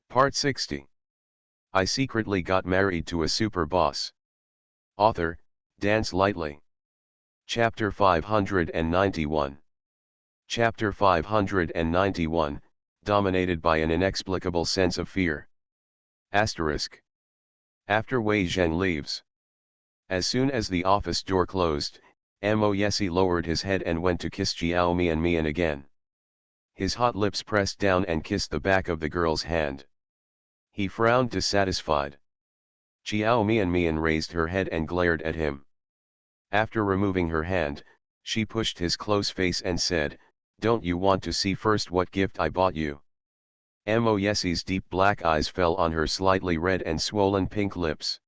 Part 60. I secretly got married to a super boss. Author, Dance Lightly. Chapter 591. Chapter 591, dominated by an inexplicable sense of fear. Asterisk. After Wei Zheng leaves. As soon as the office door closed, Mo Yesi lowered his head and went to kiss Jiao Mian again. His hot lips pressed down and kissed the back of the girl's hand. He frowned dissatisfied. Jiao Mian raised her head and glared at him. After removing her hand, she pushed his close face and said, "Don't you want to see first what gift I bought you?" Mo Yesi's deep black eyes fell on her slightly red and swollen pink lips.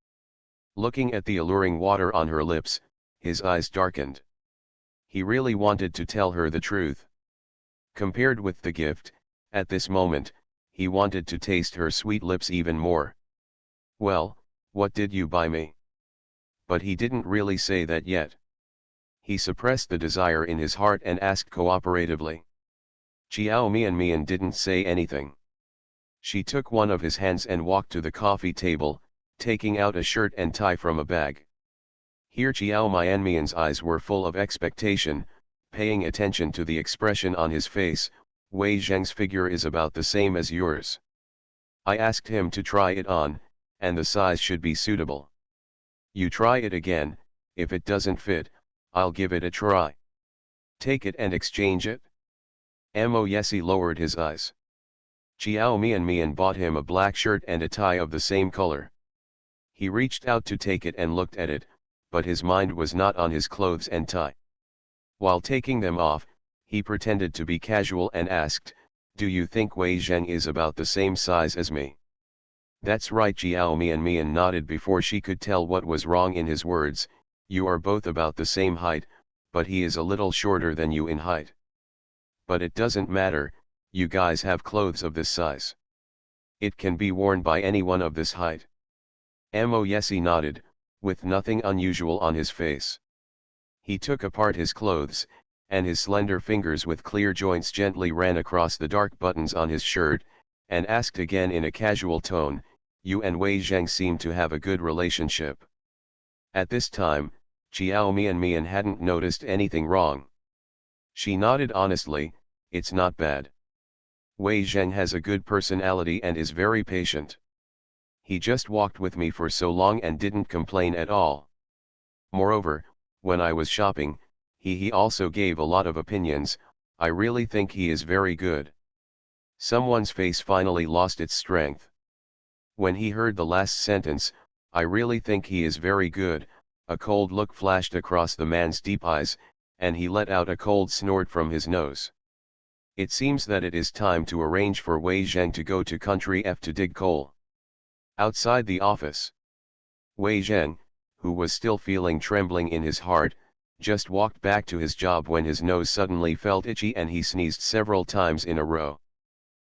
Looking at the alluring water on her lips, his eyes darkened. He really wanted to tell her the truth. Compared with the gift, at this moment, he wanted to taste her sweet lips even more. "Well, what did you buy me?" But he didn't really say that yet. He suppressed the desire in his heart and asked cooperatively. Jiao Mian didn't say anything. She took one of his hands and walked to the coffee table, taking out a shirt and tie from a bag. Here Jiao Mian's eyes were full of expectation, paying attention to the expression on his face. "Wei Zheng's figure is about the same as yours. I asked him to try it on, and the size should be suitable. You try it again, if it doesn't fit, I'll give it a try. Take it and exchange it?" Mo Yesi lowered his eyes. Jiao Mian bought him a black shirt and a tie of the same color. He reached out to take it and looked at it, but his mind was not on his clothes and tie. While taking them off, he pretended to be casual and asked, "Do you think Wei Zheng is about the same size as me?" "That's right." Jiao Mian nodded before she could tell what was wrong in his words. "You are both about the same height, but he is a little shorter than you in height. But it doesn't matter, you guys have clothes of this size. It can be worn by anyone of this height." Mo Yesi nodded, with nothing unusual on his face. He took apart his clothes, and his slender fingers with clear joints gently ran across the dark buttons on his shirt, and asked again in a casual tone, "You and Wei Zheng seem to have a good relationship." At this time, Jiao Mian hadn't noticed anything wrong. She nodded honestly, "It's not bad. Wei Zheng has a good personality and is very patient. He just walked with me for so long and didn't complain at all. Moreover, when I was shopping, he also gave a lot of opinions. I really think he is very good." Someone's face finally lost its strength. When he heard the last sentence, "I really think he is very good," a cold look flashed across the man's deep eyes, and he let out a cold snort from his nose. "It seems that it is time to arrange for Wei Zheng to go to Country F to dig coal." Outside the office, Wei Zheng, who was still feeling trembling in his heart, just walked back to his job when his nose suddenly felt itchy and he sneezed several times in a row.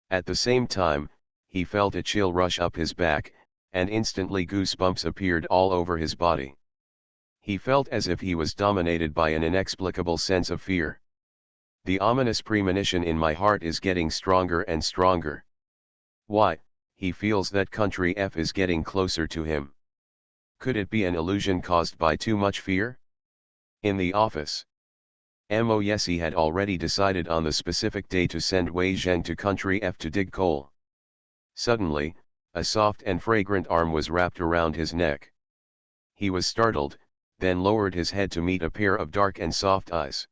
At the same time, he felt a chill rush up his back, and instantly goosebumps appeared all over his body. He felt as if he was dominated by an inexplicable sense of fear. "The ominous premonition in my heart is getting stronger and stronger. Why, he feels that Country F is getting closer to him. Could it be an illusion caused by too much fear?" In the office, Mo Yesi had already decided on the specific day to send Wei Zheng to Country F to dig coal. Suddenly, a soft and fragrant arm was wrapped around his neck. He was startled, then lowered his head to meet a pair of dark and soft eyes.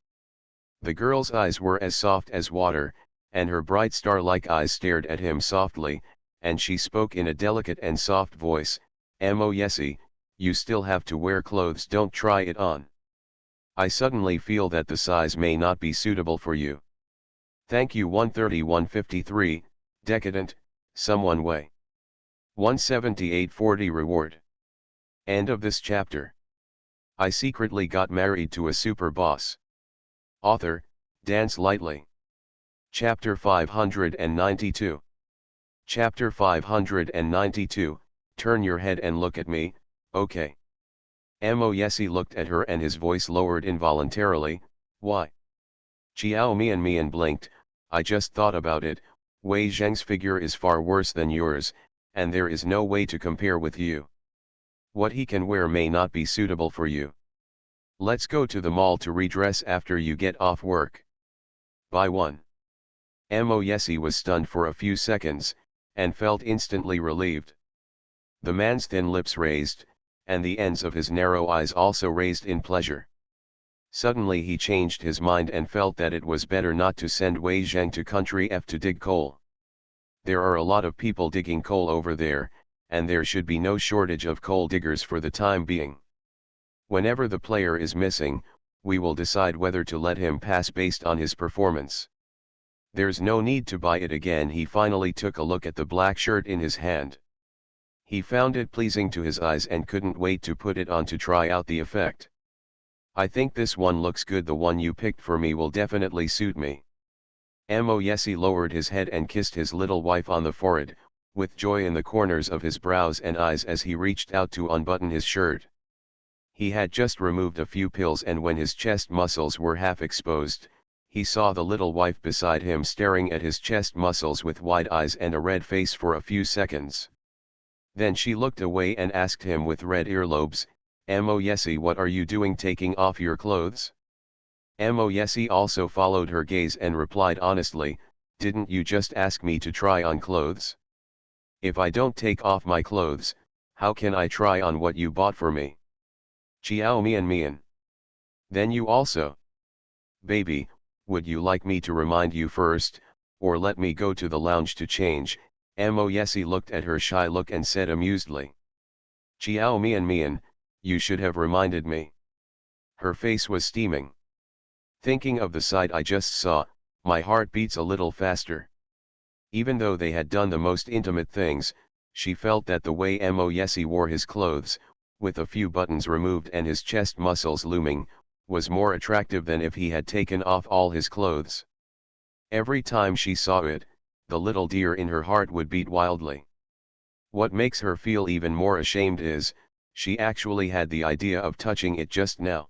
The girl's eyes were as soft as water, and her bright star-like eyes stared at him softly, and she spoke in a delicate and soft voice, "Mo Yesi, you still have to wear clothes, don't try it on. I suddenly feel that the size may not be suitable for you. Thank you." 131.53, Decadent, Someone Way. 178.40 Reward. End of this chapter. I secretly got married to a super boss. Author, Dance Lightly. Chapter 592. Chapter 592, Turn your head and look at me, okay? Mo Yesi looked at her and his voice lowered involuntarily. "Why?" Jiao Mian blinked. "I just thought about it, Wei Zheng's figure is far worse than yours, and there is no way to compare with you. What he can wear may not be suitable for you. Let's go to the mall to redress after you get off work. Buy one. Mo Yesi was stunned for a few seconds, and felt instantly relieved. The man's thin lips raised, and the ends of his narrow eyes also raised in pleasure. Suddenly he changed his mind and felt that it was better not to send Wei Zheng to country F to dig coal. There are a lot of people digging coal over there, and there should be no shortage of coal diggers for the time being. Whenever the player is missing, we will decide whether to let him pass based on his performance. There's no need to buy it again. He finally took a look at the black shirt in his hand. He found it pleasing to his eyes and couldn't wait to put it on to try out the effect. I think this one looks good. The one you picked for me will definitely suit me. Mo Yesi lowered his head and kissed his little wife on the forehead, with joy in the corners of his brows and eyes as he reached out to unbutton his shirt. He had just removed a few pills, and when his chest muscles were half exposed, he saw the little wife beside him staring at his chest muscles with wide eyes and a red face for a few seconds. Then she looked away and asked him with red earlobes, Mo Yesi, what are you doing taking off your clothes? Mo Yesi also followed her gaze and replied honestly, didn't you just ask me to try on clothes? If I don't take off my clothes, how can I try on what you bought for me? Chiao Mian Mian. Then you also. Baby, would you like me to remind you first, or let me go to the lounge to change? Mo Yesi looked at her shy look and said amusedly. Chiao Mian Mian, you should have reminded me. Her face was steaming. Thinking of the sight I just saw, my heart beats a little faster. Even though they had done the most intimate things, she felt that the way Mo Yesi wore his clothes, with a few buttons removed and his chest muscles looming, was more attractive than if he had taken off all his clothes. Every time she saw it, the little deer in her heart would beat wildly. What makes her feel even more ashamed is, she actually had the idea of touching it just now.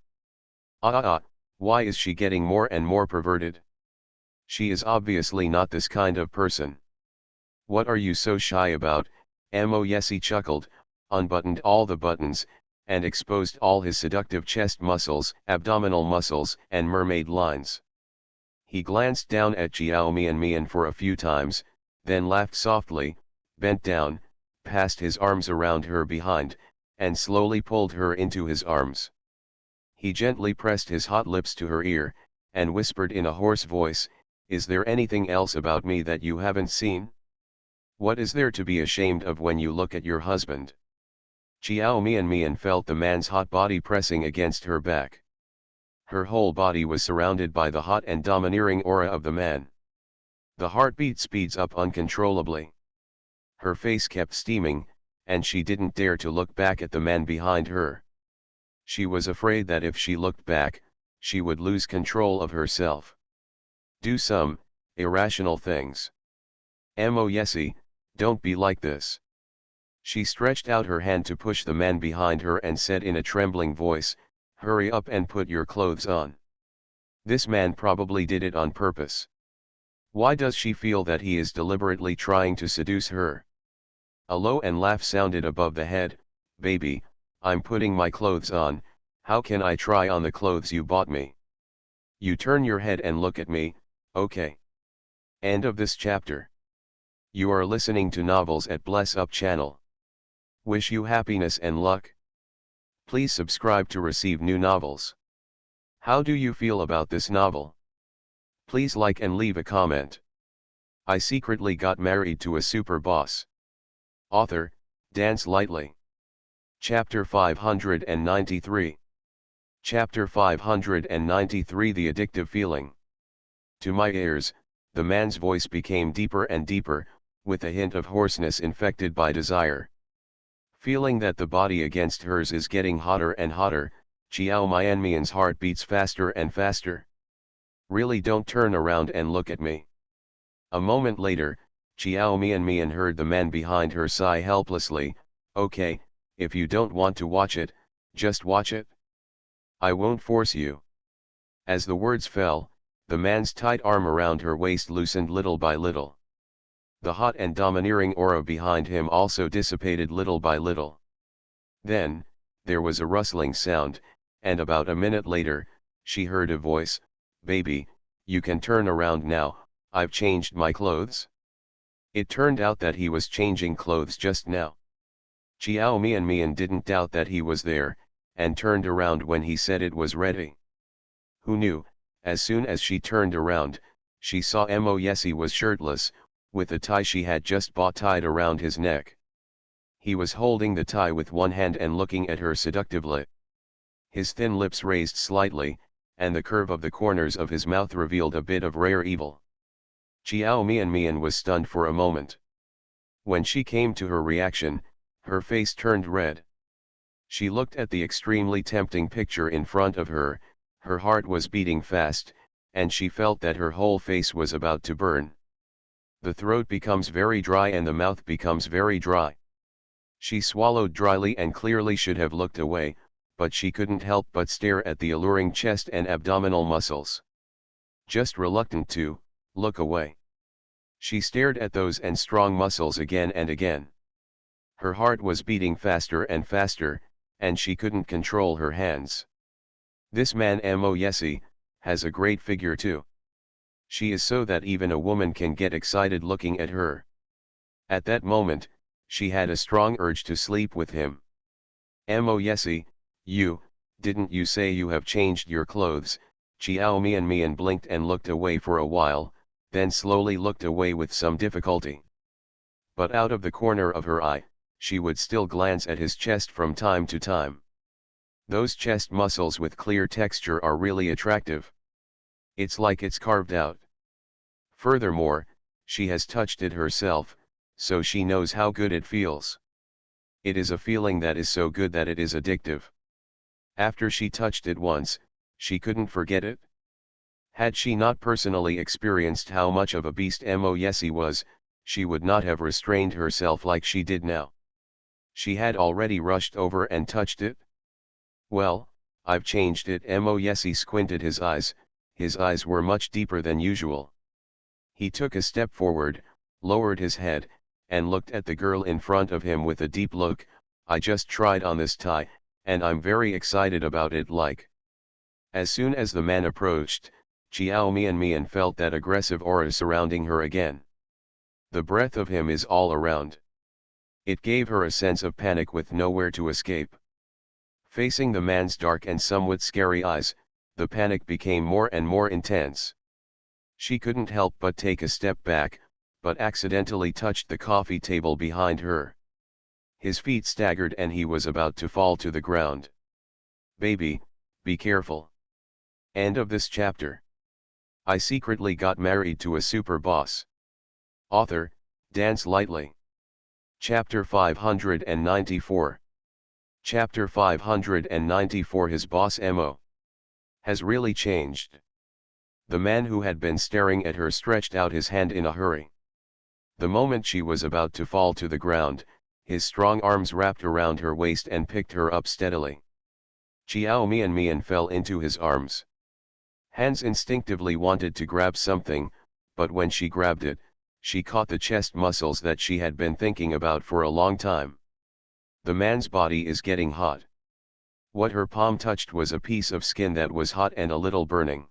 Why is she getting more and more perverted? She is obviously not this kind of person. What are you so shy about? Mo Yesi chuckled, unbuttoned all the buttons, and exposed all his seductive chest muscles, abdominal muscles, and mermaid lines. He glanced down at Chiao Mian Mian for a few times, then laughed softly, bent down, passed his arms around her behind, and slowly pulled her into his arms. He gently pressed his hot lips to her ear, and whispered in a hoarse voice, is there anything else about me that you haven't seen? What is there to be ashamed of when you look at your husband? Chiao Mian Mian felt the man's hot body pressing against her back. Her whole body was surrounded by the hot and domineering aura of the man. The heartbeat speeds up uncontrollably. Her face kept steaming, and she didn't dare to look back at the man behind her. She was afraid that if she looked back, she would lose control of herself. Do some irrational things. Mo Yesi, don't be like this. She stretched out her hand to push the man behind her and said in a trembling voice, hurry up and put your clothes on. This man probably did it on purpose. Why does she feel that he is deliberately trying to seduce her? A low laugh sounded above the head. Baby, I'm putting my clothes on, how can I try on the clothes you bought me? You turn your head and look at me, okay. End of this chapter. You are listening to Novels at Bless Up channel. Wish you happiness and luck. Please subscribe to receive new novels. How do you feel about this novel? Please like and leave a comment. I secretly got married to a super boss. Author, Dance Lightly. Chapter 593. Chapter 593 The Addictive Feeling. To my ears, the man's voice became deeper and deeper, with a hint of hoarseness infected by desire. Feeling that the body against hers is getting hotter and hotter, Chiao Mian Mian's heart beats faster and faster. Really, don't turn around and look at me. A moment later, Chiao Mian Mian heard the man behind her sigh helplessly, okay, if you don't want to watch it, just watch it. I won't force you. As the words fell, the man's tight arm around her waist loosened little by little. The hot and domineering aura behind him also dissipated little by little. Then, there was a rustling sound, and about a minute later, she heard a voice, "Baby, you can turn around now, I've changed my clothes." It turned out that he was changing clothes just now. Chiao Mian didn't doubt that he was there, and turned around when he said it was ready. Who knew, as soon as she turned around, she saw Mo Yesi was shirtless, with a tie she had just bought tied around his neck. He was holding the tie with one hand and looking at her seductively. His thin lips raised slightly, and the curve of the corners of his mouth revealed a bit of rare evil. Chiao Mian was stunned for a moment. When she came to her reaction, her face turned red. She looked at the extremely tempting picture in front of her, her heart was beating fast, and she felt that her whole face was about to burn. The throat becomes very dry and the mouth becomes very dry. She swallowed dryly and clearly should have looked away, but she couldn't help but stare at the alluring chest and abdominal muscles. Just reluctant to look away. She stared at those and strong muscles again and again. Her heart was beating faster and faster, and she couldn't control her hands. This man Mo Yesi has a great figure too. She is so that even a woman can get excited looking at her. At that moment, she had a strong urge to sleep with him. Mo Yesi, didn't you say you have changed your clothes? Chiao Mian blinked and looked away for a while, then slowly looked away with some difficulty. But out of the corner of her eye, she would still glance at his chest from time to time. Those chest muscles with clear texture are really attractive. It's like it's carved out. Furthermore, she has touched it herself, so she knows how good it feels. It is a feeling that is so good that it is addictive. After she touched it once, she couldn't forget it. Had she not personally experienced how much of a beast Mo Yesi was, she would not have restrained herself like she did now. She had already rushed over and touched it. "Well, I've changed it." Mo Yesi squinted his eyes were much deeper than usual. He took a step forward, lowered his head, and looked at the girl in front of him with a deep look. "I just tried on this tie, and I'm very excited about it like." As soon as the man approached, Chiao Mian felt that aggressive aura surrounding her again. The breath of him is all around. It gave her a sense of panic with nowhere to escape. Facing the man's dark and somewhat scary eyes, the panic became more and more intense. She couldn't help but take a step back, but accidentally touched the coffee table behind her. His feet staggered and he was about to fall to the ground. "Baby, be careful." End of this chapter. I secretly got married to a super boss. Author, Dance Lightly. Chapter 594. Chapter 594. His boss Mo has really changed. The man who had been staring at her stretched out his hand in a hurry. The moment she was about to fall to the ground, his strong arms wrapped around her waist and picked her up steadily. Chiao Mian fell into his arms. Hands instinctively wanted to grab something, but when she grabbed it, she caught the chest muscles that she had been thinking about for a long time. The man's body is getting hot. What her palm touched was a piece of skin that was hot and a little burning.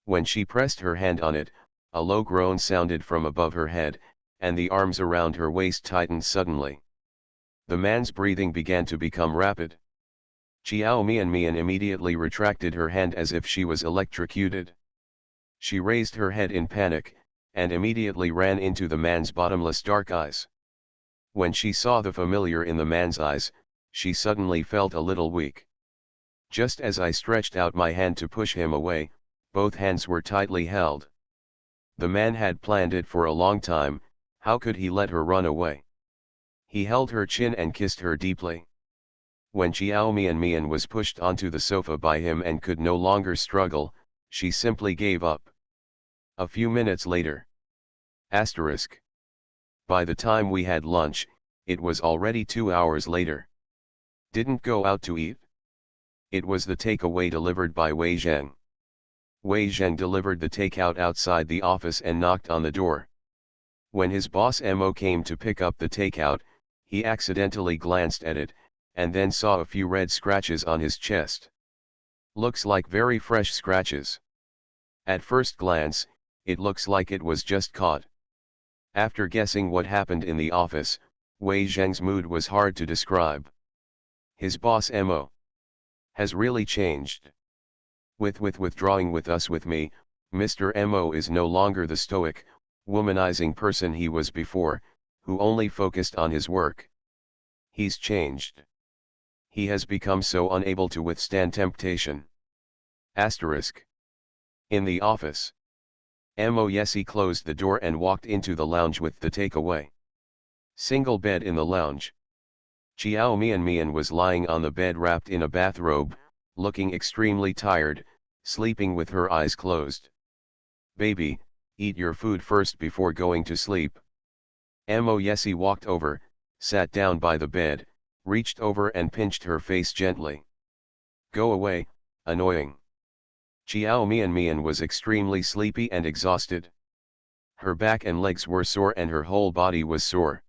When she pressed her hand on it, a low groan sounded from above her head, and the arms around her waist tightened suddenly. The man's breathing began to become rapid. Chiao Mian immediately retracted her hand as if she was electrocuted. She raised her head in panic, and immediately ran into the man's bottomless dark eyes. When she saw the familiar in the man's eyes, she suddenly felt a little weak. Just as I stretched out my hand to push him away, both hands were tightly held. The man had planned it for a long time. How could he let her run away? He held her chin and kissed her deeply. When Chiao Mian was pushed onto the sofa by him and could no longer struggle, she simply gave up. A few minutes later. Asterisk. By the time we had lunch, it was already 2 hours later. Didn't go out to eat? It was the takeaway delivered by Wei Zheng. Wei Zheng delivered the takeout outside the office and knocked on the door. When his boss Mo came to pick up the takeout, he accidentally glanced at it, and then saw a few red scratches on his chest. Looks like very fresh scratches. At first glance, it looks like it was just caught. After guessing what happened in the office, Wei Zheng's mood was hard to describe. His boss Mo has really changed. With withdrawing with me, Mr. Mo is no longer the stoic, womanizing person he was before, who only focused on his work. He's changed. He has become so unable to withstand temptation. Asterisk. In the office. Mo Yesi closed the door and walked into the lounge with the takeaway. Single bed in the lounge. Chiao Mian was lying on the bed wrapped in a bathrobe, looking extremely tired, sleeping with her eyes closed. Baby, eat your food first before going to sleep. Mo Yesi walked over, sat down by the bed, reached over and pinched her face gently. Go away, annoying. Chiao Mian was extremely sleepy and exhausted. Her back and legs were sore and her whole body was sore.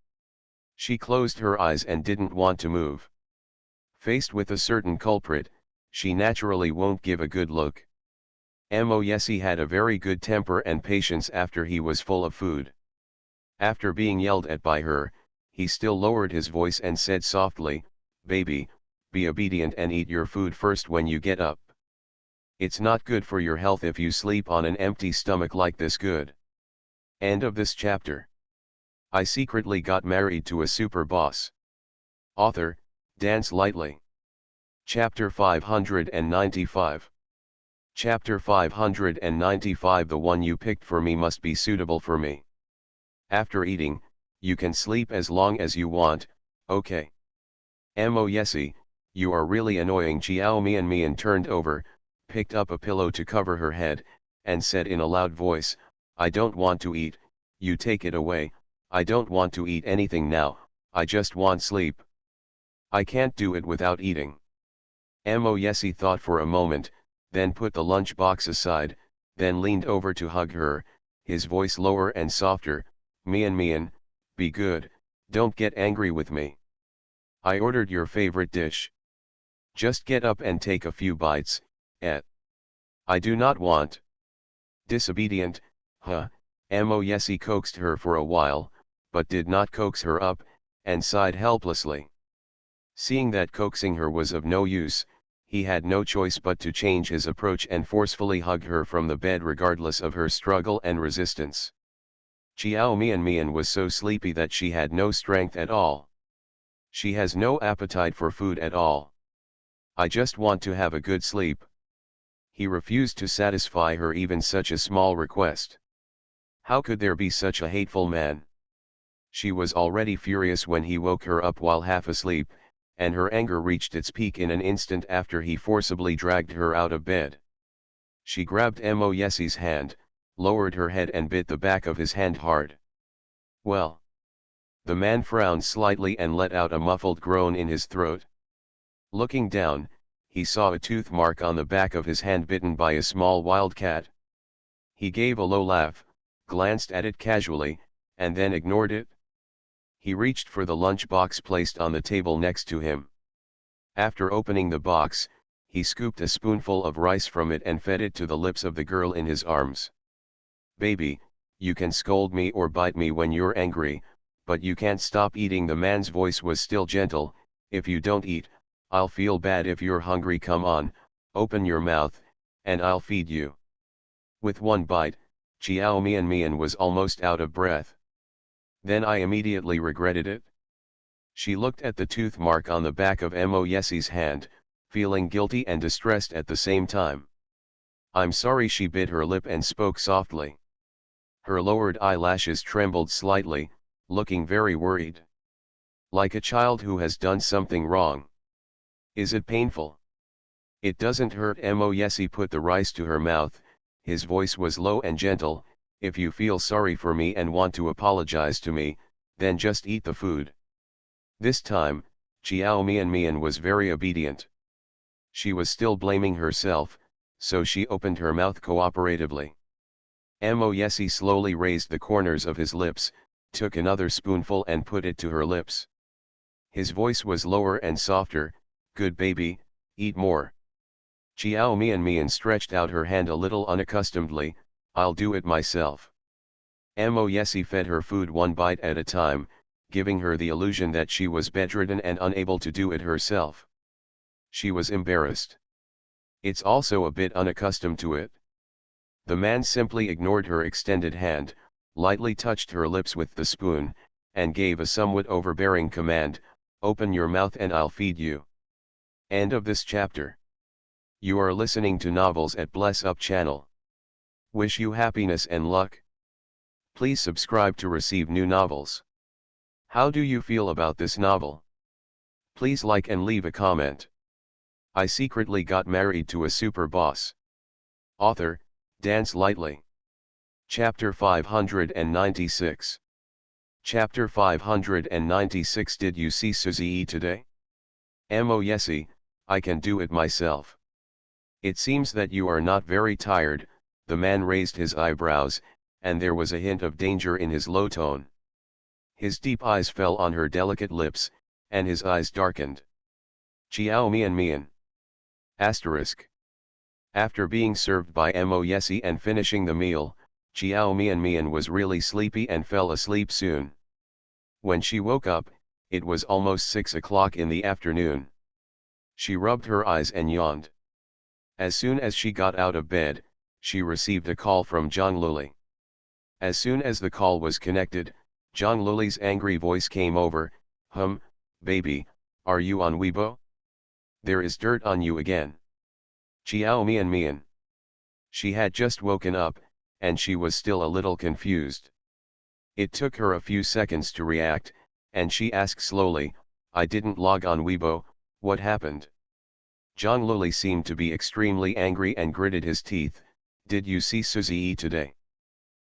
She closed her eyes and didn't want to move. Faced with a certain culprit, she naturally won't give a good look. Mo Yesi had a very good temper and patience after he was full of food. After being yelled at by her, he still lowered his voice and said softly, Baby, be obedient and eat your food first when you get up. It's not good for your health if you sleep on an empty stomach like this. Good. End of this chapter. I secretly got married to a super boss. Author, Dance Lightly. Chapter 595. Chapter 595. The one you picked for me must be suitable for me. After eating, you can sleep as long as you want, okay? Mo Yesi, you are really annoying. Chiao Mian turned over, picked up a pillow to cover her head, and said in a loud voice, I don't want to eat, you take it away. I don't want to eat anything now, I just want sleep. I can't do it without eating. Mo Yesi thought for a moment, then put the lunchbox aside, then leaned over to hug her, his voice lower and softer, Mian, be good, don't get angry with me. I ordered your favorite dish. Just get up and take a few bites, I do not want. Disobedient, huh? Mo Yesi coaxed her for a while, but did not coax her up, and sighed helplessly. Seeing that coaxing her was of no use, he had no choice but to change his approach and forcefully hug her from the bed regardless of her struggle and resistance. Chiao Mian was so sleepy that she had no strength at all. She has no appetite for food at all. I just want to have a good sleep. He refused to satisfy her even such a small request. How could there be such a hateful man? She was already furious when he woke her up while half asleep, and her anger reached its peak in an instant after he forcibly dragged her out of bed. She grabbed Mo Yesi's hand, lowered her head and bit the back of his hand hard. Well. The man frowned slightly and let out a muffled groan in his throat. Looking down, he saw a tooth mark on the back of his hand bitten by a small wild cat. He gave a low laugh, glanced at it casually, and then ignored it. He reached for the lunch box placed on the table next to him. After opening the box, he scooped a spoonful of rice from it and fed it to the lips of the girl in his arms. Baby, you can scold me or bite me when you're angry, but you can't stop eating. The man's voice was still gentle. If you don't eat, I'll feel bad. If you're hungry, come on, open your mouth, and I'll feed you. With one bite, Chiao Mian was almost out of breath. Then I immediately regretted it. She looked at the tooth mark on the back of Mo Yesi's hand, feeling guilty and distressed at the same time. I'm sorry. She bit her lip and spoke softly. Her lowered eyelashes trembled slightly, looking very worried. Like a child who has done something wrong. Is it painful? It doesn't hurt. Mo Yesi put the rice to her mouth, his voice was low and gentle. If you feel sorry for me and want to apologize to me, then just eat the food. This time, Chiao Mian was very obedient. She was still blaming herself, so she opened her mouth cooperatively. Mo Yesi slowly raised the corners of his lips, took another spoonful and put it to her lips. His voice was lower and softer, "Good baby, eat more." Chiao Mian stretched out her hand a little unaccustomedly, "I'll do it myself." Mo Yesi fed her food one bite at a time, giving her the illusion that she was bedridden and unable to do it herself. She was embarrassed. It's also a bit unaccustomed to it. The man simply ignored her extended hand, lightly touched her lips with the spoon, and gave a somewhat overbearing command, "Open your mouth and I'll feed you." End of this chapter. You are listening to Novels at Bless Up channel. Wish you happiness and luck. Please subscribe to receive new novels. How do you feel about this novel? Please like and leave a comment. I secretly got married to a super boss. Author, Dance Lightly. Chapter 596. Chapter 596. Did you see Suzy today? Mo Yesi, I can do it myself. It seems that you are not very tired. The man raised his eyebrows, and there was a hint of danger in his low tone. His deep eyes fell on her delicate lips, and his eyes darkened. Chiao Mian. Asterisk. After being served by Mo Yesi and finishing the meal, Chiao Mian was really sleepy and fell asleep soon. When she woke up, it was almost 6 o'clock in the afternoon. She rubbed her eyes and yawned. As soon as she got out of bed, she received a call from Zhang Luli. As soon as the call was connected, Zhang Luli's angry voice came over, Baby, are you on Weibo? There is dirt on you again." Chiao Mian. She had just woken up, and she was still a little confused. It took her a few seconds to react, and she asked slowly, "I didn't log on Weibo, what happened?" Zhang Luli seemed to be extremely angry and gritted his teeth, "Did you see Suzy today?"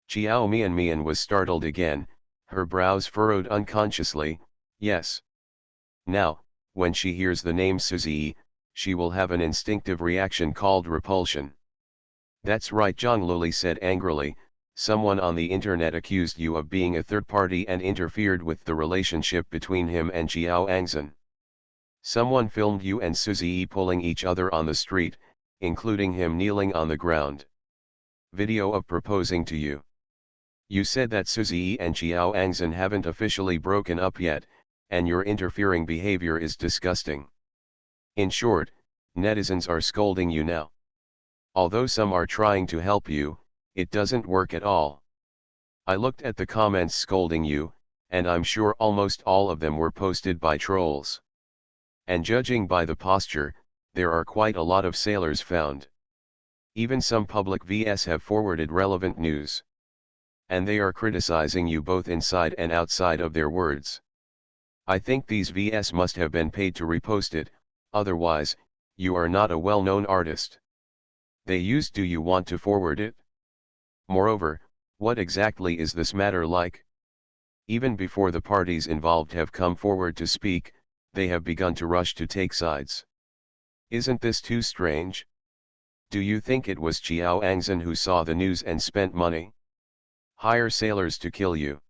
Chiao Mian was startled again, her brows furrowed unconsciously, "Yes." Now, when she hears the name Suzy, she will have an instinctive reaction called repulsion. "That's right," Zhang Luli said angrily, "someone on the internet accused you of being a third party and interfered with the relationship between him and Xiao Angzhen. Someone filmed you and Suzy pulling each other on the street, including him kneeling on the ground. Video of proposing to you. You said that Suzy and Xiao Angzhen haven't officially broken up yet, and your interfering behavior is disgusting. In short, netizens are scolding you now. Although some are trying to help you, it doesn't work at all. I looked at the comments scolding you, and I'm sure almost all of them were posted by trolls. And judging by the posture, there are quite a lot of sailors found. Even some public VS have forwarded relevant news. And they are criticizing you both inside and outside of their words. I think these VS must have been paid to repost it, otherwise, you are not a well-known artist. They used. Do you want to forward it? Moreover, what exactly is this matter like? Even before the parties involved have come forward to speak, they have begun to rush to take sides. Isn't this too strange? Do you think it was Xiao Angzhen who saw the news and spent money? Hire sailors to kill you.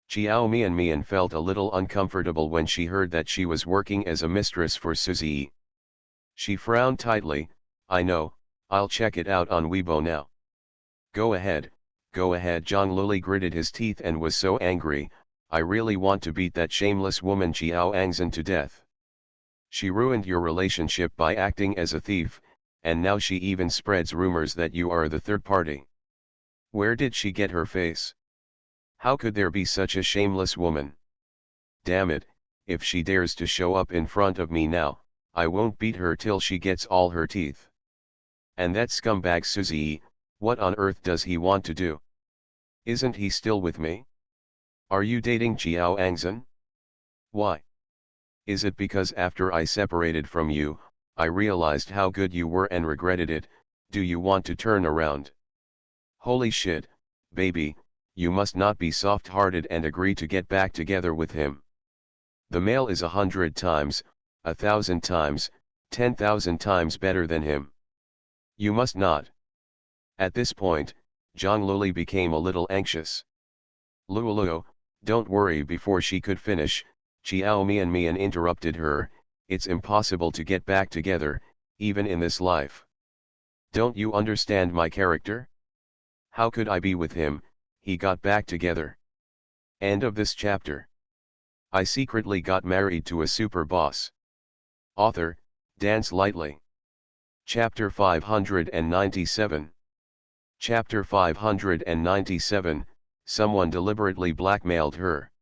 Chiao Mian felt a little uncomfortable when she heard that she was working as a mistress for Suzy. She frowned tightly, "I know, I'll check it out on Weibo now." Go ahead, Zhang Luli gritted his teeth and was so angry, "I really want to beat that shameless woman Xiao Angzhen to death. She ruined your relationship by acting as a thief, and now she even spreads rumors that you are the third party. Where did she get her face? How could there be such a shameless woman? Damn it, if she dares to show up in front of me now, I won't beat her till she gets all her teeth. And that scumbag Suzy, what on earth does he want to do? Isn't he still with me? Are you dating Xiao Angzhen? Why? Is it because after I separated from you, I realized how good you were and regretted it? Do you want to turn around? Holy shit, baby, you must not be soft-hearted and agree to get back together with him. The male is 100 times, 1,000 times, 10,000 times better than him. You must not." At this point, Zhang Luli became a little anxious. "Lulu, Don't worry. Before she could finish, Chiao Mian interrupted her. It's impossible to get back together, even in this life. Don't you understand my character? How could I be with him? He got back together. End of this chapter. I secretly got married to a super boss. Author, Dance Lightly. Chapter 597. Chapter 597, Someone deliberately blackmailed her.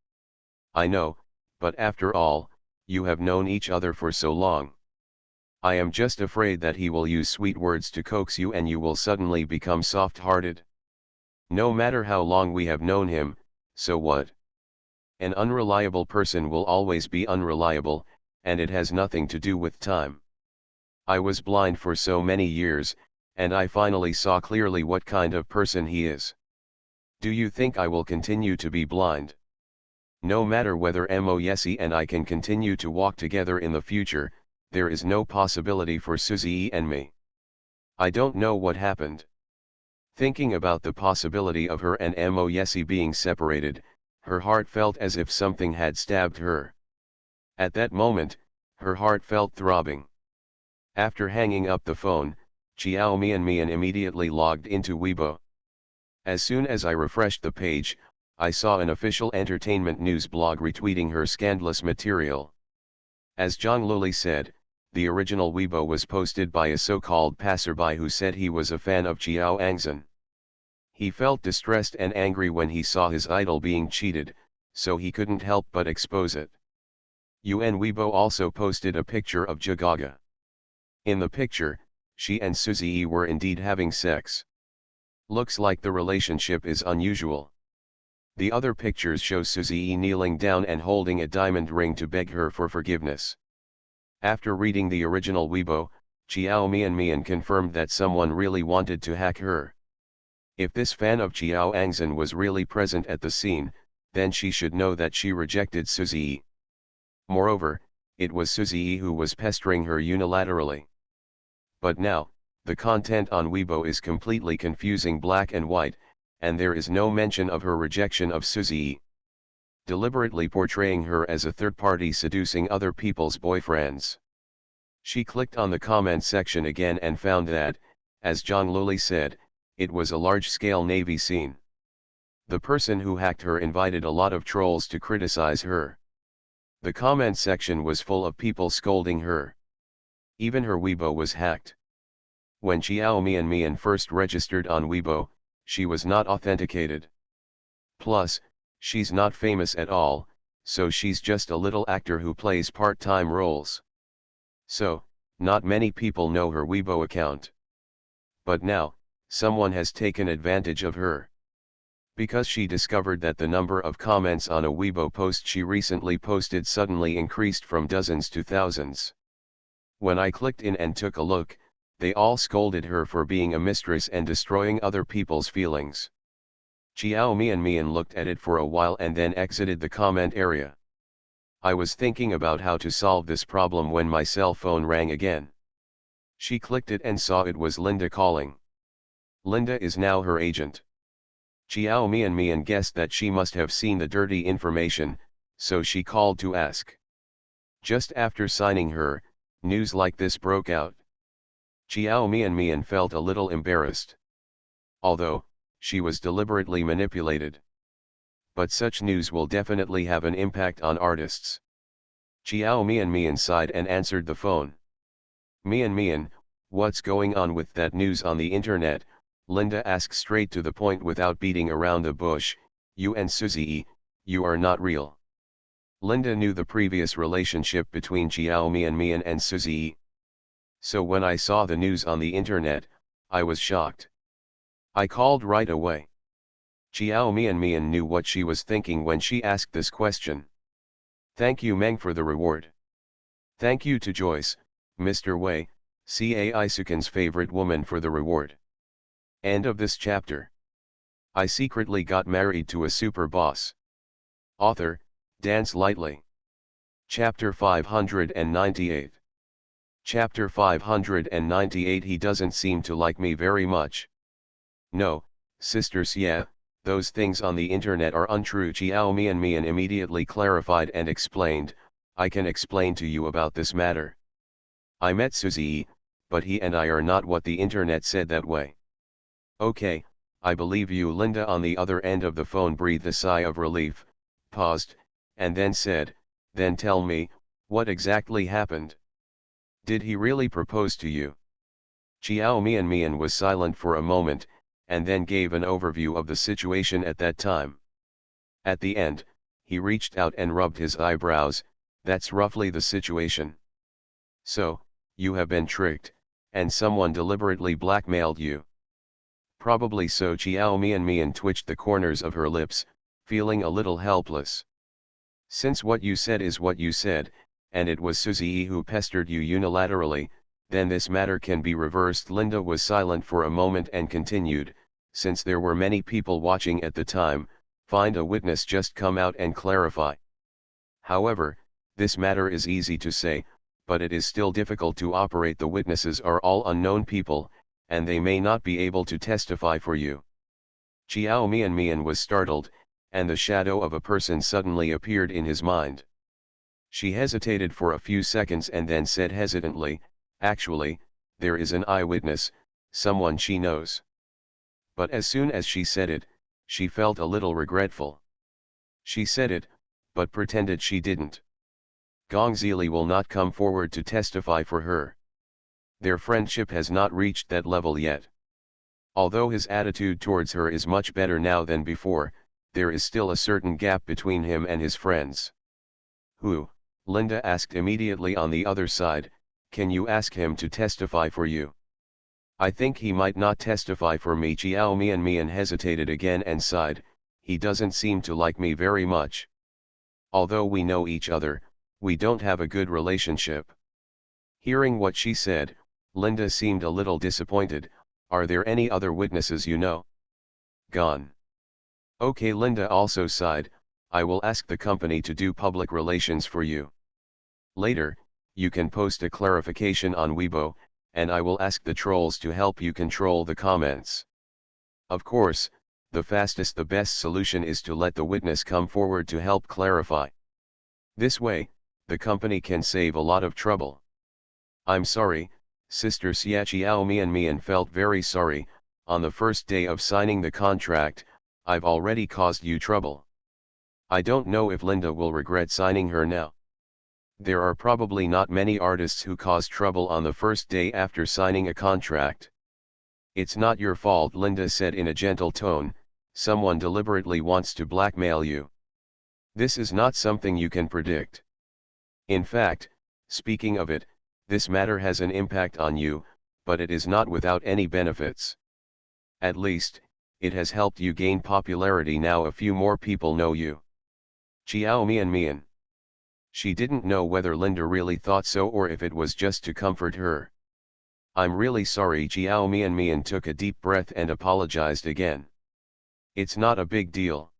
I know, but after all, you have known each other for so long. I am just afraid that he will use sweet words to coax you and you will suddenly become soft-hearted. No matter how long we have known him, so what? An unreliable person will always be unreliable, and it has nothing to do with time. I was blind for so many years, and I finally saw clearly what kind of person he is. Do you think I will continue to be blind? No matter whether Moyesi and I can continue to walk together in the future, there is no possibility for Suzy and me. I don't know what happened. Thinking about the possibility of her and Moyesi being separated, her heart felt as if something had stabbed her. At that moment, her heart felt throbbing. After hanging up the phone, Chiao Mian immediately logged into Weibo. As soon as I refreshed the page, I saw an official entertainment news blog retweeting her scandalous material. As Zhang Luli said, the original Weibo was posted by a so-called passerby who said he was a fan of Qiao Angzhen. He felt distressed and angry when he saw his idol being cheated, so he couldn't help but expose it. UN Weibo also posted a picture of Jagaga. In the picture, she and Suzy were indeed having sex. Looks like the relationship is unusual. The other pictures show Suzy kneeling down and holding a diamond ring to beg her for forgiveness. After reading the original Weibo, Chiao Mian confirmed that someone really wanted to hack her. If this fan of Qiao Angzhen was really present at the scene, then she should know that she rejected Suzy. Moreover, it was Suzy who was pestering her unilaterally. But now, the content on Weibo is completely confusing black and white, and there is no mention of her rejection of Suzy. Deliberately portraying her as a third party seducing other people's boyfriends. She clicked on the comment section again and found that, as Zhang Luli said, it was a large-scale Navy scene. The person who hacked her invited a lot of trolls to criticize her. The comment section was full of people scolding her. Even her Weibo was hacked. When Chiao Mian first registered on Weibo, she was not authenticated. Plus, she's not famous at all, so she's just a little actor who plays part-time roles. So, not many people know her Weibo account. But now, someone has taken advantage of her. Because she discovered that the number of comments on a Weibo post she recently posted suddenly increased from dozens to thousands. When I clicked in and took a look, they all scolded her for being a mistress and destroying other people's feelings. Chiao Mian looked at it for a while and then exited the comment area. I was thinking about how to solve this problem when my cell phone rang again. She clicked it and saw it was Linda calling. Linda is now her agent. Chiao Mian guessed that she must have seen the dirty information, so she called to ask. Just after signing her, news like this broke out. Chiao Mian felt a little embarrassed. Although, she was deliberately manipulated. But such news will definitely have an impact on artists. Chiao Mian sighed and answered the phone. Mian, what's going on with that news on the internet? Linda asked straight to the point without beating around the bush. You and Suzy, you are not real. Linda knew the previous relationship between Chiao Mian and Suzy. So when I saw the news on the internet, I was shocked. I called right away. Chiao Mian knew what she was thinking when she asked this question. Thank you Meng for the reward. Thank you to Joyce, Mr. Wei, Cai Sukin's favorite woman for the reward. End of this chapter. I secretly got married to a super boss. Author, Dance Lightly. Chapter 598. Chapter 598. He doesn't seem to like me very much. No, sisters, yeah, Those things on the internet are untrue. Chiao Mian immediately clarified and explained, I can explain to you about this matter. I met Suzy, but he and I are not what the internet said that way. Okay, I believe you. Linda on the other end of the phone breathed a sigh of relief, paused, and then said, then tell me, what exactly happened? Did he really propose to you? Chiao Mian was silent for a moment, and then gave an overview of the situation at that time. At the end, he reached out and rubbed his eyebrows. That's roughly the situation. So, you have been tricked, and someone deliberately blackmailed you. Probably so. Chiao Mian twitched the corners of her lips, feeling a little helpless. Since what you said is what you said, and it was Suzy who pestered you unilaterally, then this matter can be reversed. Linda was silent for a moment and continued, since there were many people watching at the time, find a witness, just come out and clarify. However, this matter is easy to say, but it is still difficult to operate. The witnesses are all unknown people, and they may not be able to testify for you. Chiao Mian was startled, and the shadow of a person suddenly appeared in his mind. She hesitated for a few seconds and then said hesitantly, actually, there is an eyewitness, someone she knows. But as soon as she said it, she felt a little regretful. She said it, but pretended she didn't. Gong Zili will not come forward to testify for her. Their friendship has not reached that level yet. Although his attitude towards her is much better now than before, there is still a certain gap between him and his friends. Who? Linda asked immediately on the other side, can you ask him to testify for you? I think he might not testify for me. Chiao Mian hesitated again and sighed, he doesn't seem to like me very much. Although we know each other, we don't have a good relationship. Hearing what she said, Linda seemed a little disappointed. Are there any other witnesses you know? Gone. Okay. Linda also sighed, I will ask the company to do public relations for you. Later, you can post a clarification on Weibo, and I will ask the trolls to help you control the comments. Of course, the best solution is to let the witness come forward to help clarify. This way, the company can save a lot of trouble. I'm sorry, Sister Xia. Chiao Mian felt very sorry. On the first day of signing the contract, I've already caused you trouble. I don't know if Linda will regret signing her now. There are probably not many artists who cause trouble on the first day after signing a contract. It's not your fault, Linda said in a gentle tone, someone deliberately wants to blackmail you. This is not something you can predict. In fact, speaking of it, this matter has an impact on you, but it is not without any benefits. At least, it has helped you gain popularity. Now a few more people know you. Chiao Mian. She didn't know whether Linda really thought so or if it was just to comfort her. I'm really sorry. Chiao Mian took a deep breath and apologized again. It's not a big deal.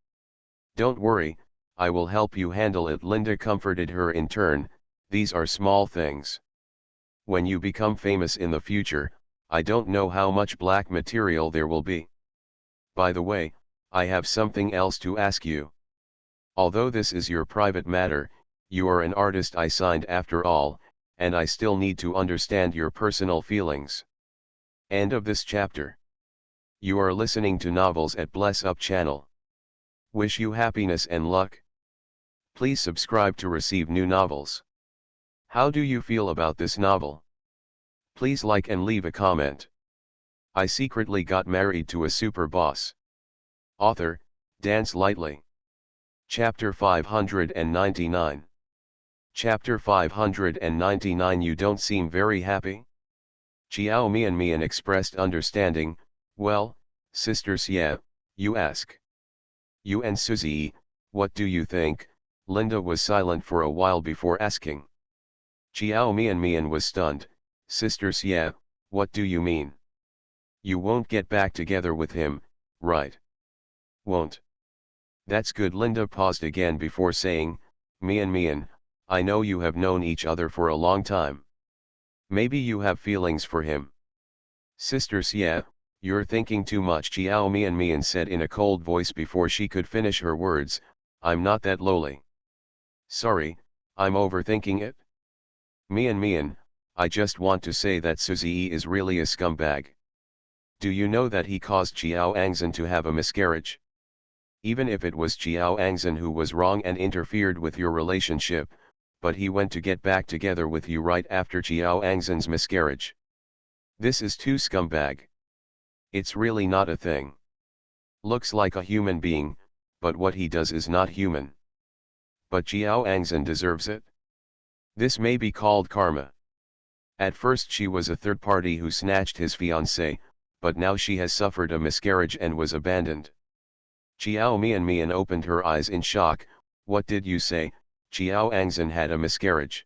Don't worry, I will help you handle it. Linda comforted her in turn, these are small things. When you become famous in the future, I don't know how much black material there will be. By the way, I have something else to ask you. Although this is your private matter, you are an artist I signed after all, and I still need to understand your personal feelings. End of this chapter. You are listening to Novels at Bless Up channel. Wish you happiness and luck. Please subscribe to receive new novels. How do you feel about this novel? Please like and leave a comment. I secretly got married to a super boss. Author, Dance Lightly. Chapter 599. Chapter 599. You don't seem very happy? Chiao Mian expressed understanding. Well, Sister Xia, you ask. You and Suzy, what do you think? Linda was silent for a while before asking. Chiao Mian was stunned. Sister Xia, what do you mean? You won't get back together with him, right? Won't. That's good. Linda paused again before saying, Mian, I know you have known each other for a long time. Maybe you have feelings for him. Sister Xia, You're thinking too much, Jiao Mian said in a cold voice before she could finish her words. I'm not that lowly. Sorry, I'm overthinking it. Mian, I just want to say that Suzy is really a scumbag. Do you know that he caused Jiao Angzhen to have a miscarriage? Even if it was Jiao Angzhen who was wrong and interfered with your relationship, but he went to get back together with you right after Jiao Angzhen's miscarriage. This is too scumbag. It's really not a thing. Looks like a human being, but what he does is not human. But Jiao Angzhen deserves it. This may be called karma. At first she was a third party who snatched his fiancée, but now she has suffered a miscarriage and was abandoned. Jiao Mian opened her eyes in shock. What did you say? Jiao Angzhen had a miscarriage.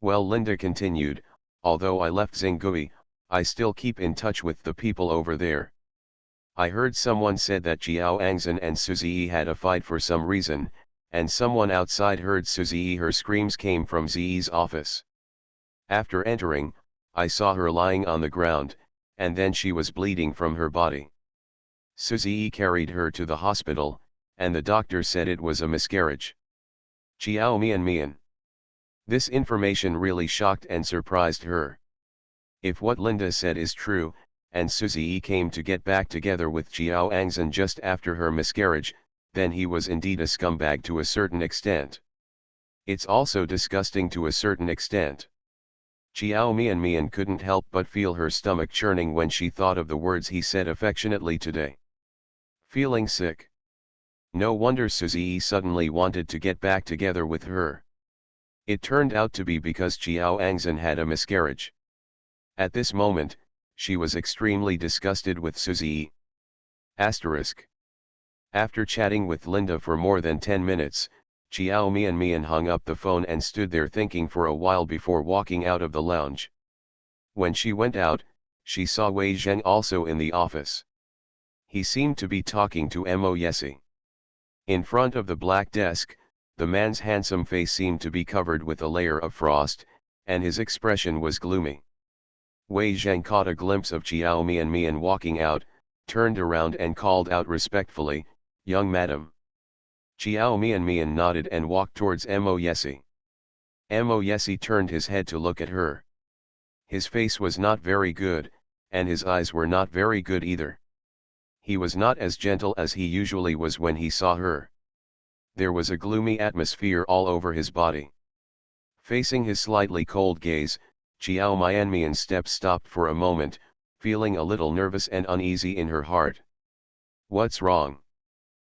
Well, Linda continued, although I left Xinggui, I still keep in touch with the people over there. I heard someone said that Jiao Angzhen and Suzy had a fight for some reason, and someone outside heard Suzy. Her screams came from Zi's office. After entering, I saw her lying on the ground, and then she was bleeding from her body. Suzy carried her to the hospital, and the doctor said it was a miscarriage. Jiao Mian. This information really shocked and surprised her. If what Linda said is true, and Suzy came to get back together with Jiao Angzhen just after her miscarriage, then he was indeed a scumbag to a certain extent. It's also disgusting to a certain extent. Jiao Mian couldn't help but feel her stomach churning when she thought of the words he said affectionately today. Feeling sick. No wonder Suzy suddenly wanted to get back together with her. It turned out to be because Jiao Angzhen had a miscarriage. At this moment, she was extremely disgusted with Suzy. After chatting with Linda for more than 10 minutes, Jiao Mian hung up the phone and stood there thinking for a while before walking out of the lounge. When she went out, she saw Wei Zheng also in the office. He seemed to be talking to Mo Yesi. In front of the black desk, the man's handsome face seemed to be covered with a layer of frost, and his expression was gloomy. Wei Zheng caught a glimpse of Jiao Mian walking out, turned around and called out respectfully, "Young madam." Jiao Mian nodded and walked towards Mo Yesi. Mo Yesi turned his head to look at her. His face was not very good, and his eyes were not very good either. He was not as gentle as he usually was when he saw her. There was a gloomy atmosphere all over his body. Facing his slightly cold gaze, Jiao Mian's steps stopped for a moment, feeling a little nervous and uneasy in her heart. What's wrong?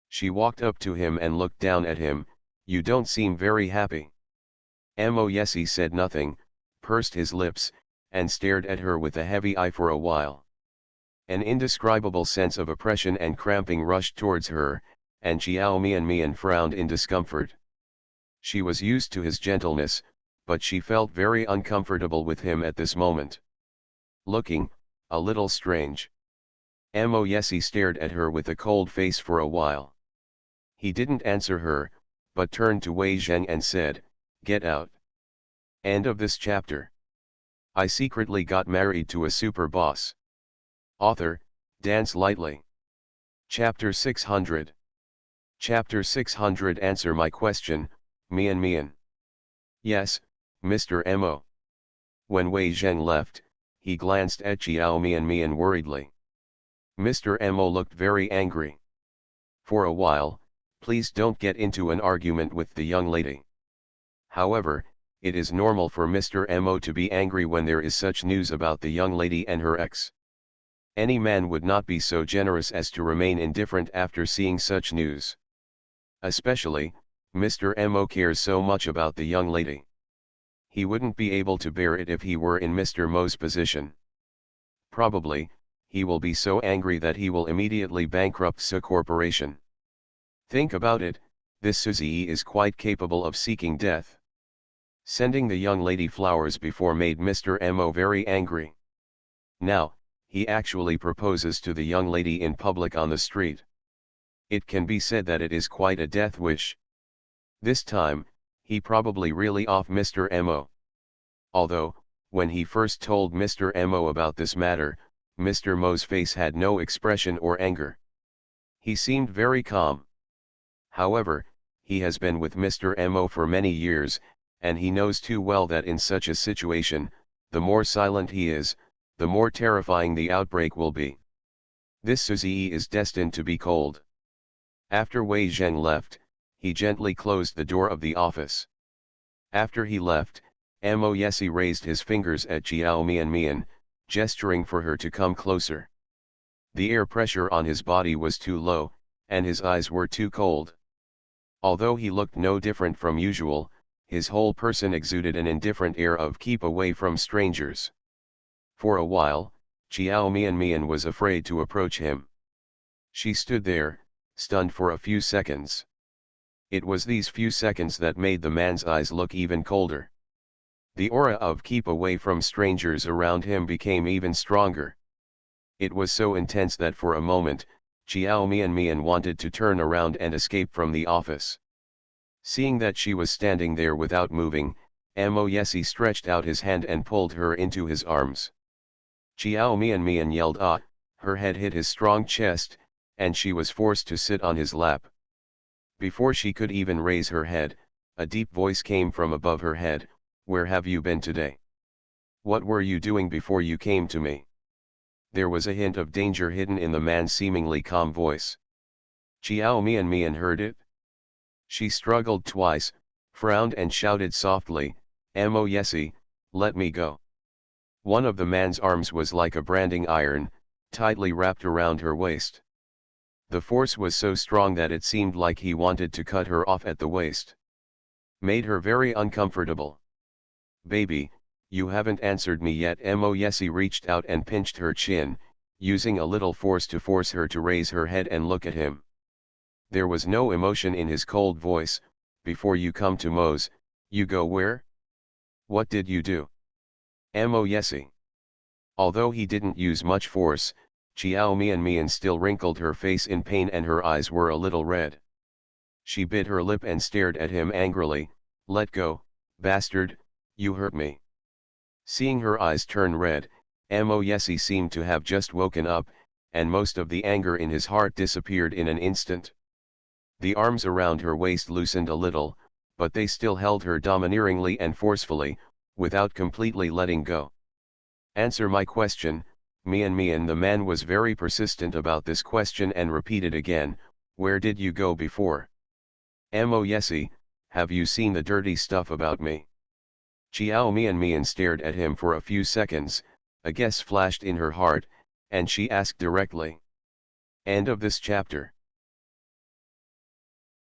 She walked up to him and looked down at him. You don't seem very happy. Mo Yesi said nothing, pursed his lips, and stared at her with a heavy eye for a while. An indescribable sense of oppression and cramping rushed towards her, and Jiao Mian frowned in discomfort. She was used to his gentleness, but she felt very uncomfortable with him at this moment. Looking a little strange. Mo Yesi stared at her with a cold face for a while. He didn't answer her, but turned to Wei Zheng and said, "Get out." End of this chapter. I secretly got married to a super boss. Author, Dance Lightly. Chapter 600. Chapter 600. Answer my question, Mian. Yes, Mr. Mo. When Wei Zheng left, he glanced at Jiao Mian worriedly. Mr. Mo looked very angry. For a while, please don't get into an argument with the young lady. However, it is normal for Mr. Mo to be angry when there is such news about the young lady and her ex. Any man would not be so generous as to remain indifferent after seeing such news. Especially, Mr. Mo cares so much about the young lady. He wouldn't be able to bear it if he were in Mr. Mo's position. Probably, he will be so angry that he will immediately bankrupt the corporation. Think about it, this Suzy is quite capable of seeking death. Sending the young lady flowers before made Mr. Mo very angry. Now, he actually proposes to the young lady in public on the street. It can be said that it is quite a death wish. This time, he probably really off Mr. Mo. Although, when he first told Mr. Mo about this matter, Mr. Mo's face had no expression or anger. He seemed very calm. However, he has been with Mr. Mo for many years, and he knows too well that in such a situation, the more silent he is, the more terrifying the outbreak will be. This Suzy is destined to be cold. After Wei Zheng left, he gently closed the door of the office. After he left, Mo Yesi raised his fingers at Jiao Mian, gesturing for her to come closer. The air pressure on his body was too low, and his eyes were too cold. Although he looked no different from usual, his whole person exuded an indifferent air of keep away from strangers. For a while, Jiao Mian was afraid to approach him. She stood there, stunned for a few seconds. It was these few seconds that made the man's eyes look even colder. The aura of keep away from strangers around him became even stronger. It was so intense that for a moment, Jiao Mian wanted to turn around and escape from the office. Seeing that she was standing there without moving, Mo Yesi stretched out his hand and pulled her into his arms. Jiao Mian yelled ah, her head hit his strong chest, and she was forced to sit on his lap. Before she could even raise her head, a deep voice came from above her head, "Where have you been today? What were you doing before you came to me?" There was a hint of danger hidden in the man's seemingly calm voice. Jiao Mian heard it. She struggled twice, frowned and shouted softly, "Mo Yesi, let me go." One of the man's arms was like a branding iron, tightly wrapped around her waist. The force was so strong that it seemed like he wanted to cut her off at the waist. Made her very uncomfortable. "Baby, you haven't answered me yet." Mo Yesi reached out and pinched her chin, using a little force to force her to raise her head and look at him. There was no emotion in his cold voice. "Before you come to Mo's, you go where? What did you do?" Mo Yesi. Although he didn't use much force, Jiao Mian still wrinkled her face in pain and her eyes were a little red. She bit her lip and stared at him angrily. "Let go, bastard, you hurt me." Seeing her eyes turn red, Mo Yesi seemed to have just woken up, and most of the anger in his heart disappeared in an instant. The arms around her waist loosened a little, but they still held her domineeringly and forcefully, without completely letting go. "Answer my question, Mian." The man was very persistent about this question and repeated again, "Where did you go before?" "Mo Yesi, have you seen the dirty stuff about me?" Jiao Mian stared at him for a few seconds, a guess flashed in her heart, and she asked directly. End of this chapter.